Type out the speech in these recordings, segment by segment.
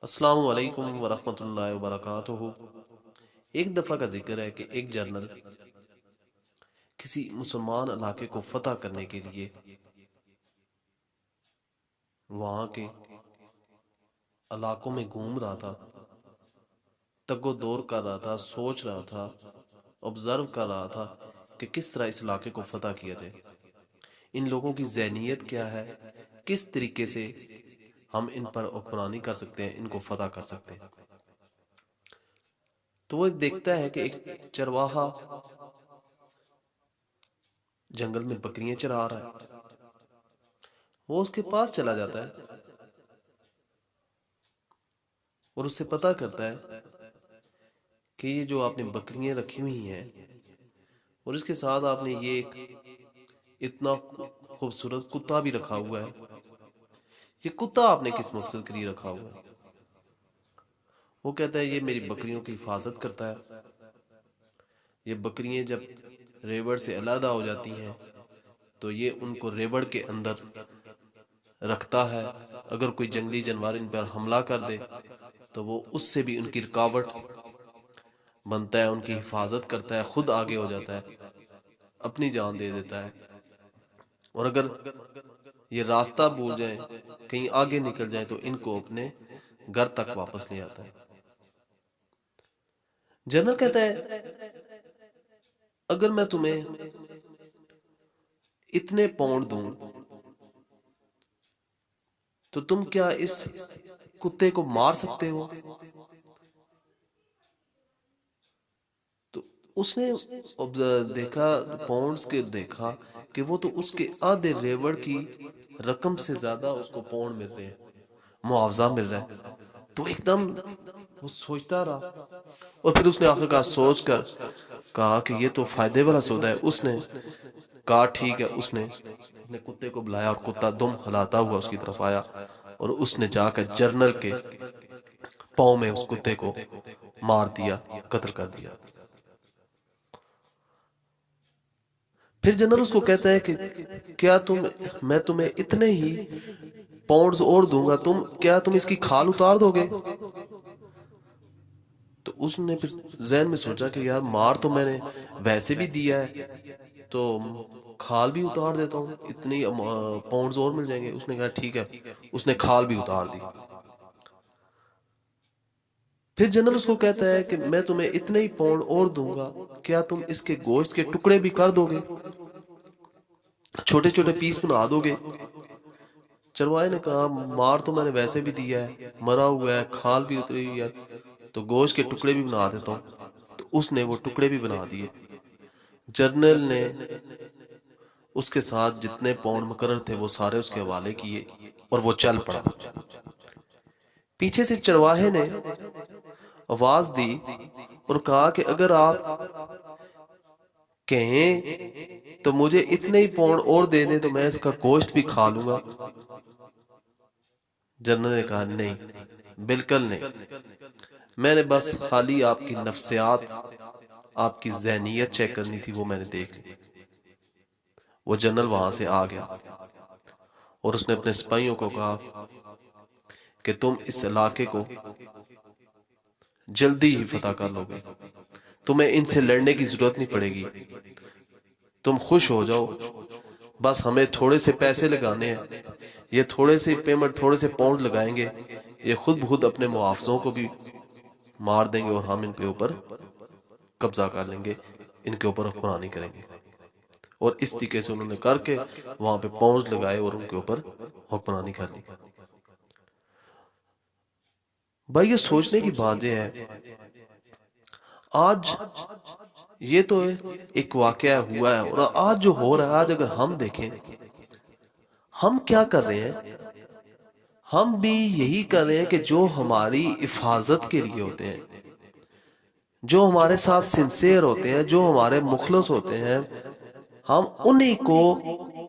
السلام علیکم ورحمۃ اللہ وبرکاتہ۔ ایک دفعہ کا ذکر ہے کہ ایک جنرل کسی مسلمان علاقے کو فتح کرنے کے لیے وہاں کے علاقوں میں گھوم رہا تھا، تگ و دور کر رہا تھا، سوچ رہا تھا، آبزرو کر رہا تھا کہ کس طرح اس علاقے کو فتح کیا جائے، ان لوگوں کی ذہنیت کیا ہے، کس طریقے سے ہم ان پر حکمرانی کر سکتے ہیں، ان کو فتح کر سکتے ہیں۔ تو وہ دیکھتا ہے کہ ایک چرواہا جنگل میں بکریاں چرا رہا ہے، وہ اس کے پاس چلا جاتا ہے اور اس سے پتہ کرتا ہے کہ یہ جو آپ نے بکریاں رکھی ہوئی ہیں اور اس کے ساتھ آپ نے یہ ایک اتنا خوبصورت کتا بھی رکھا ہوا ہے، یہ کتا آپ نے کس مقصد کے لیے رکھا ہوا ہے؟ وہ کہتا ہے یہ میری بکریوں کی حفاظت کرتا ہے، یہ بکریاں جب ریوڑ سے علیحدہ ہو جاتی ہیں تو یہ ان کو ریوڑ کے اندر رکھتا ہے، اگر کوئی جنگلی جانور ان پر حملہ کر دے تو وہ اس سے بھی ان کی رکاوٹ بنتا ہے، ان کی حفاظت کرتا ہے، خود آگے ہو جاتا ہے، اپنی جان دے دیتا ہے، اور اگر یہ راستہ بھول جائیں، کہیں آگے نکل جائیں تو ان کو اپنے گھر تک واپس لے آتا ہے۔ جنرل کہتا ہے اگر میں تمہیں اتنے پاؤنڈ دوں تو تم کیا اس کتے کو مار سکتے ہو؟ تو اس نے دیکھا، پاؤنڈز کے دیکھا کہ وہ تو اس کے آدھے ریوڑ کی رقم سے زیادہ اس کو پاؤنڈ مل رہے ہیں، معاوضہ مل رہا ہے۔ تو ایک دم وہ سوچتا رہا اور پھر اس نے آخر کار سوچ کر کہا کہ یہ تو فائدے والا سودا ہے۔ اس نے کہا ٹھیک ہے، اس نے اپنے کتے کو بلایا اور کتا دم ہلاتا ہوا اس کی طرف آیا اور اس نے جا کر جنرل کے پاؤں میں اس کتے کو مار دیا، قتل کر دیا۔ پھر جنرل اس کو کہتا ہے کہ کیا میں تمہیں اتنے ہی پاؤنڈز اور دوں گا، کیا تم اس کی کھال اتار دو گے؟ تو اس نے پھر ذہن میں سوچا کہ یار مار تو میں نے ویسے بھی دیا ہے تو کھال بھی اتار دیتا ہوں، اتنی پاؤنڈز اور مل جائیں گے۔ اس نے کہا ٹھیک ہے، اس نے کھال بھی اتار دی۔ پھر جنرل اس کو کہتا ہے کہ میں تمہیں اتنے ہی پاؤنڈ اور دوں گا، کیا تم اس کے گوشت کے ٹکڑے بھی کر دو گے، چھوٹے چھوٹے پیس بنا دو گے؟ چرواہے نے کہا مار تو میں نے ویسے بھی دیا ہے، مرا ہوا ہے، کھال بھی اتری ہوئی ہے، تو گوشت کے ٹکڑے بھی بنا دیتا ہوں۔ تو اس نے وہ ٹکڑے بھی بنا دیے۔ جنرل نے اس کے ساتھ جتنے پاؤنڈ مقرر تھے وہ سارے اس کے حوالے کیے اور وہ چل پڑا۔ پیچھے سے چرواہے نے آواز دی اور کہا کہ اگر آپ کہیں تو مجھے اتنے ہی پاؤنڈ اور دے دیں تو میں اس کا گوشت بھی کھا لوں گا۔ جنرل نے کہا نہیں، بالکل نہیں، میں نے بس خالی آپ کی نفسیات، آپ کی ذہنیت چیک کرنی تھی، وہ میں نے دیکھ لی۔ وہ جنرل وہاں سے آ گیا اور اس نے اپنے سپاہیوں کو کہا کہ تم اس علاقے کو جلدی ہی فتح کر لو گے، تمہیں ان سے لڑنے کی ضرورت نہیں پڑے گی، تم خوش ہو جاؤ، بس ہمیں تھوڑے سے پیسے لگانے ہیں، یہ تھوڑے سے پیمنٹ، تھوڑے سے پاؤنڈ لگائیں گے، یہ خود بخود اپنے محافظوں کو بھی مار دیں گے اور ہم ان پہ اوپر قبضہ کر لیں گے، ان کے اوپر حکمرانی کریں گے۔ اور اس طریقے سے انہوں نے کر کے وہاں پہ پاؤنڈ لگائے اور ان کے اوپر حکمرانی کر لی۔ بھائی یہ سوچنے کی بات یہ ہے، آج یہ تو ایک واقعہ ہوا ہے اور آج جو ہو رہا ہے، آج اگر ہم دیکھیں ہم کیا کر رہے ہیں، ہم بھی یہی کر رہے ہیں کہ جو ہماری حفاظت کے لیے ہوتے ہیں، جو ہمارے ساتھ سنسیئر ہوتے ہیں، جو ہمارے مخلص ہوتے ہیں، ہم انہی کو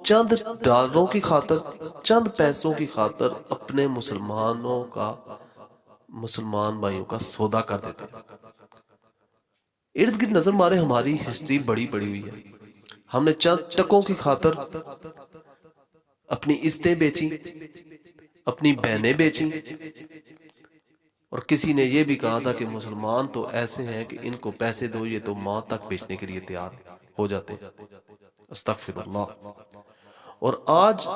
چند ڈالروں کی خاطر، چند پیسوں کی خاطر اپنے مسلمان بھائیوں کا سودا کر دیتے ہیں۔ ارد گرد نظر مارے ہماری ہسٹری بڑی ہوئی ہے، ہم نے چند ٹکوں کی خاطر اپنی عزتیں بیچی، اپنی بہنیں بیچی، اور کسی نے یہ بھی کہا تھا کہ مسلمان تو ایسے ہیں کہ ان کو پیسے دو یہ تو ماں تک بیچنے کے لیے تیار ہو جاتے ہیں۔ استغفر اللہ۔ اور آج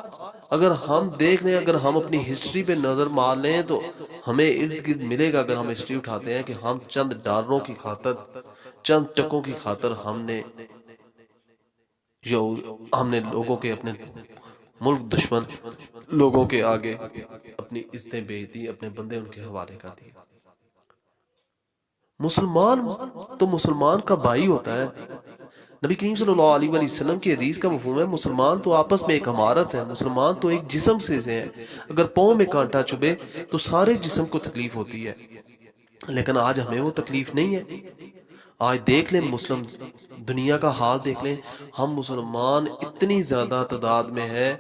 اگر ہم دیکھ لیں، اگر ہم اپنی ہسٹری پہ نظر مار لیں تو ہمیں ارد گرد ملے گا، اگر ہم ہسٹری اٹھاتے ہیں، کہ ہم چند ڈالروں کی خاطر، چند ٹکوں کی خاطر ہم نے لوگوں کے، اپنے ملک دشمن لوگوں کے آگے اپنی عزتیں بیچ دی، اپنے بندے ان کے حوالے کر دیے۔ مسلمان تو مسلمان کا بھائی ہوتا ہے۔ نبی کریم صلی اللہ علیہ وآلہ وسلم کی حدیث کا مفہوم ہے مسلمان تو آپس میں ایک عمارت ہے، مسلمان تو ایک جسم سے ہیں۔ اگر پاؤں میں کانٹا چبھے تو سارے جسم کو تکلیف ہوتی ہے، لیکن آج ہمیں وہ تکلیف نہیں ہے۔ آج دیکھ لیں مسلم دنیا کا حال دیکھ لیں، ہم مسلمان اتنی زیادہ تعداد میں ہیں،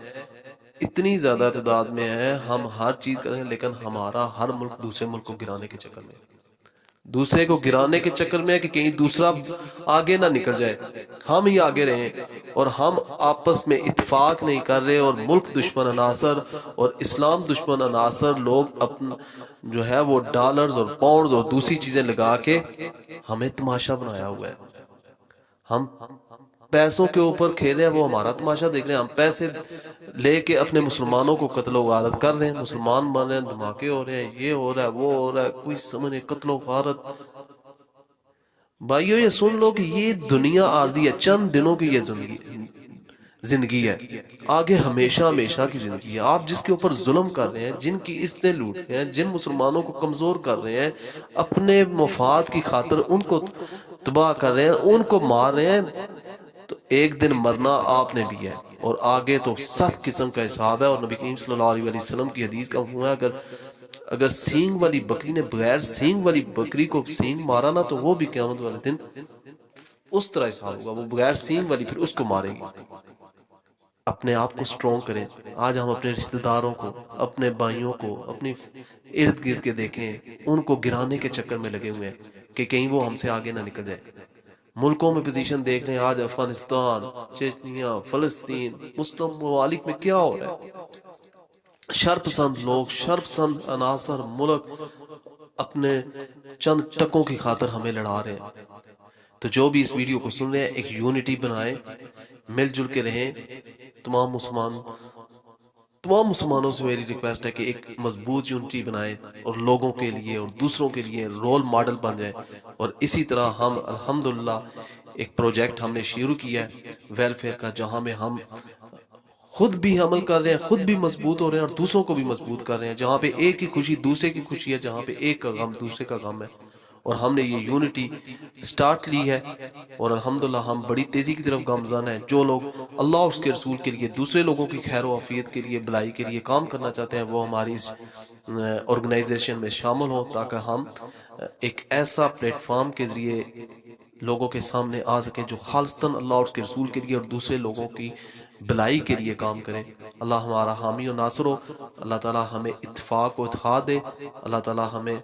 اتنی زیادہ تعداد میں ہیں، ہم ہر چیز کریں ہیں، لیکن ہمارا ہر ملک دوسرے ملک کو گرانے کے چکر میں، دوسرے کو گرانے کے چکر میں ہے کہ کہیں دوسرا آگے نہ نکل جائے، ہم ہی آگے رہیں، اور ہم آپس میں اتفاق نہیں کر رہے، اور ملک دشمن عناصر اور اسلام دشمن عناصر لوگ اپنا جو ہے وہ ڈالرز اور پاؤنڈز اور دوسری چیزیں لگا کے ہمیں تماشا بنایا ہوا ہے۔ ہم پیسوں کے اوپر کھیلے ہیں، وہ ہمارا تماشا دیکھ رہے ہیں، ہم پیسے لے کے اپنے مسلمانوں کو قتل و غارت کر رہے ہیں، مسلمان بن رہے ہیں، دھماکے ہو رہے ہیں، یہ ہو رہا ہے، وہ ہو رہا ہے، کوئی سمجھ نہیں، قتل و غارت۔ بھائیو یہ سن لو کہ یہ دنیا عارضی ہے، چند دنوں کی یہ زندگی ہے، آگے ہمیشہ ہمیشہ کی زندگی ہے۔ آپ جس کے اوپر ظلم کر رہے ہیں، جن کی عزتیں لوٹ رہے ہیں، جن مسلمانوں کو کمزور کر رہے ہیں، اپنے مفاد کی خاطر ان کو تباہ کر رہے ہیں، ان کو مار رہے ہیں، تو ایک دن مرنا آپ نے بھی ہے، اور آگے تو سخت قسم کا حساب ہے۔ اور نبی کریم صلی اللہ علیہ وسلم کی حدیث کا مفہوم ہے، اگر سینگ والی بکری نے بغیر سینگ والی بکری کو سینگ مارا نا، تو وہ بھی قیامت والے دن اس طرح حساب ہوگا، وہ بغیر سینگ والی پھر اس کو مارے گی۔ اپنے آپ کو سٹرونگ کریں۔ آج ہم اپنے رشتہ داروں کو، اپنے بھائیوں کو، اپنی ارد گرد کے دیکھیں، ان کو گرانے کے چکر میں لگے ہوئے ہیں کہ کہیں وہ ہم سے آگے نہ نکل جائے۔ ملکوں میں پوزیشن دیکھ رہے ہیں، آج افغانستان، چچنیا، فلسطین، مسلم ممالک میں کیا ہو رہا ہے۔ شرپسند لوگ، شرپسند عناصر ملک اپنے چند ٹکوں کی خاطر ہمیں لڑا رہے ہیں۔ تو جو بھی اس ویڈیو کو سن رہے ہیں، ایک یونٹی بنائیں، مل جل کے رہیں۔ تمام مسلمانوں سے میری ریکویسٹ ہے کہ ایک مضبوط یونٹی بنائیں، اور لوگوں کے لیے اور دوسروں کے لیے رول ماڈل بن جائیں۔ اور اسی طرح ہم الحمدللہ ایک پروجیکٹ ہم نے شروع کیا ہے ویلفیئر کا، جہاں میں ہم خود بھی عمل کر رہے ہیں، خود بھی مضبوط ہو رہے ہیں، اور دوسروں کو بھی مضبوط کر رہے ہیں۔ جہاں پہ ایک کی خوشی دوسرے کی خوشی ہے، جہاں پہ ایک کا غم دوسرے کا غم ہے، اور ہم نے یہ یونٹی سٹارٹ لی ہے، اور الحمدللہ ہم بڑی تیزی کی طرف گامزن ہیں۔ جو لوگ اللہ اور اس کے رسول کے لیے، دوسرے لوگوں کی خیر و عافیت کے لیے، بلائی کے لیے کام کرنا چاہتے ہیں، وہ ہماری اس آرگنائزیشن میں شامل ہوں، تاکہ ہم ایک ایسا پلیٹ فارم کے ذریعے لوگوں کے سامنے آ سکیں جو خالصتاً اللہ اور اس کے رسول کے لیے اور دوسرے لوگوں کی بلائی کے لیے کام کرے۔ اللہ ہمارا حامی و ناصر ہو، اللہ تعالی ہمیں اتفاق و اتحاد دے، اللہ تعالی ہمیں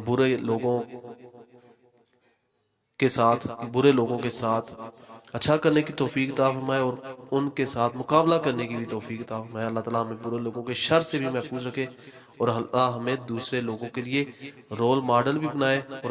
برے لوگوں کے ساتھ اچھا کرنے کی توفیق عطا فرمائے، اور ان کے ساتھ مقابلہ کرنے کی بھی توفیق عطا فرمائے۔ اللہ تعالی ہمیں برے لوگوں کے شر سے بھی محفوظ رکھے، اور اللہ ہمیں دوسرے لوگوں کے لیے رول ماڈل بھی بنائے، اور